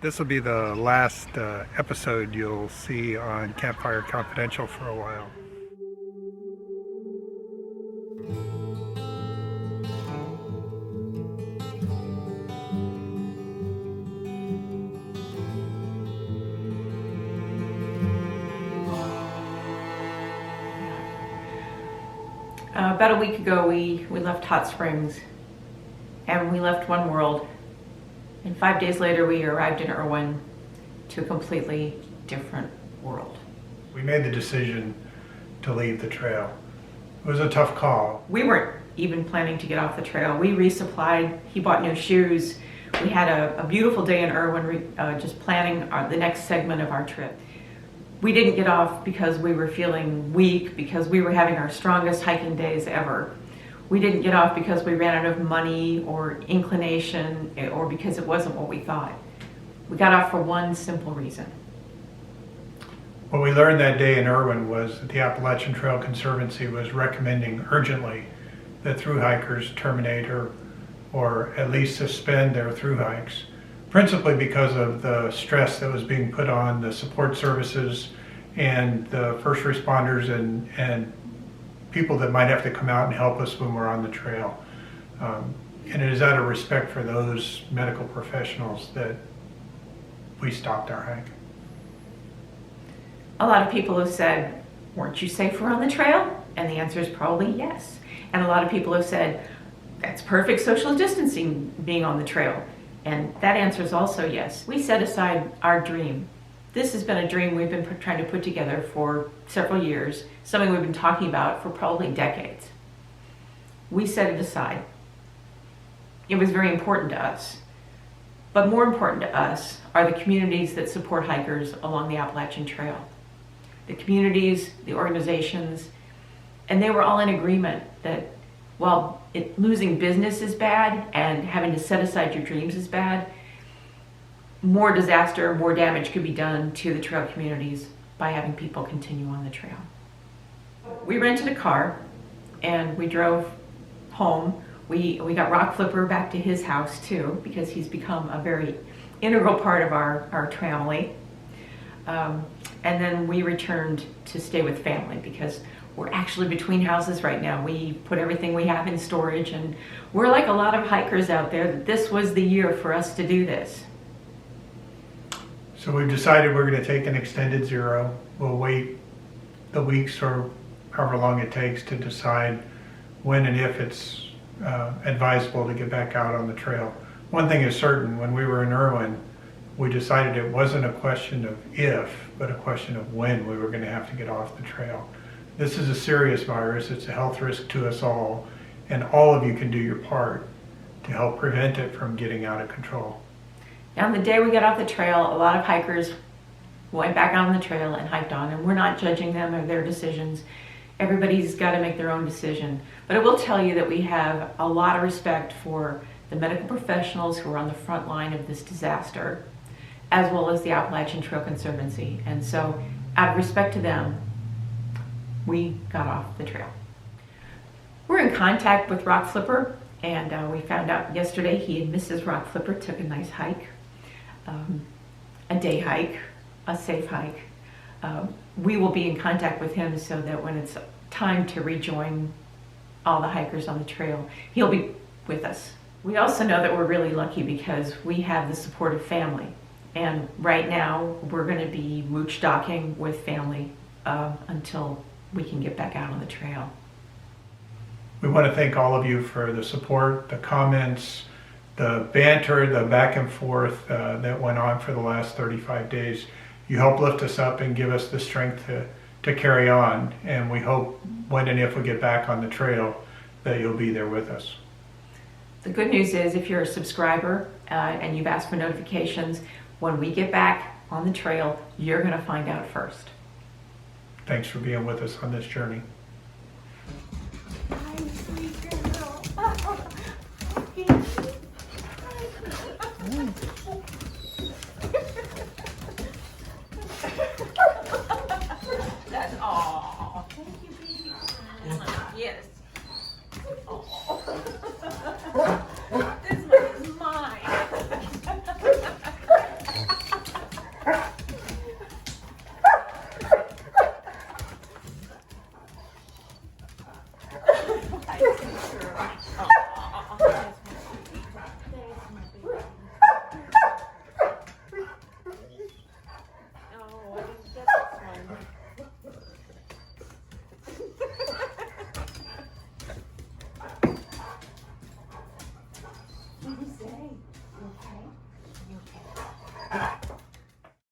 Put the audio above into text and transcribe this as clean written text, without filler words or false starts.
This will be the last episode you'll see on Campfire Confidential for a while. About a week ago, we left Hot Springs, and we left one world. And 5 days later, we arrived in Irwin to a completely different world. We made the decision to leave the trail. It was a tough call. We weren't even planning to get off the trail. We resupplied. He bought new shoes. We had a beautiful day in Irwin, just planning the next segment of our trip. We didn't get off because we were feeling weak, because we were having our strongest hiking days ever. We didn't get off because we ran out of money or inclination or because it wasn't what we thought. We got off for one simple reason. What we learned that day in Irwin was that the Appalachian Trail Conservancy was recommending urgently that through hikers terminate or at least suspend their through hikes, principally because of the stress that was being put on the support services and the first responders and people that might have to come out and help us when we're on the trail. And it is out of respect for those medical professionals that we stopped our hike. A lot of people have said, weren't you safer on the trail? And the answer is probably yes. And a lot of people have said, that's perfect social distancing being on the trail. And that answer is also yes. We set aside our dream. This has been a dream we've been trying to put together for several years, something we've been talking about for probably decades. We set it aside. It was very important to us. But more important to us are the communities that support hikers along the Appalachian Trail. The communities, the organizations, and they were all in agreement that while losing business is bad and having to set aside your dreams is bad, more disaster, more damage could be done to the trail communities by having people continue on the trail. We rented a car and we drove home. We got Rock Flipper back to his house too, because he's become a very integral part of our family. And then we returned to stay with family because we're actually between houses right now. We put everything we have in storage, and we're like a lot of hikers out there that this was the year for us to do this. So we've decided we're going to take an extended zero. We'll wait the weeks or however long it takes to decide when and if it's advisable to get back out on the trail. One thing is certain, when we were in Irwin, we decided it wasn't a question of if, but a question of when we were going to have to get off the trail. This is a serious virus. It's a health risk to us all, and all of you can do your part to help prevent it from getting out of control. On the day we got off the trail, a lot of hikers went back on the trail and hiked on, and we're not judging them or their decisions. Everybody's got to make their own decision. But I will tell you that we have a lot of respect for the medical professionals who are on the front line of this disaster, as well as the Appalachian Trail Conservancy. And so, out of respect to them, we got off the trail. We're in contact with Rock Flipper, and we found out yesterday he and Mrs. Rock Flipper took a nice hike, a day hike, a safe hike. We will be in contact with him so that when it's time to rejoin all the hikers on the trail, he'll be with us. We also know that we're really lucky because we have the support of family. And right now, we're going to be mooch docking with family until we can get back out on the trail. We want to thank all of you for the support, the comments, the banter, the back and forth that went on for the last 35 days. You help lift us up and give us the strength to carry on. And we hope when and if we get back on the trail that you'll be there with us. The good news is if you're a subscriber and you've asked for notifications, when we get back on the trail, you're going to find out first. Thanks for being with us on this journey. Hi, sweet girl. That's all. Thank you, baby. Yes. This one is mine. picture.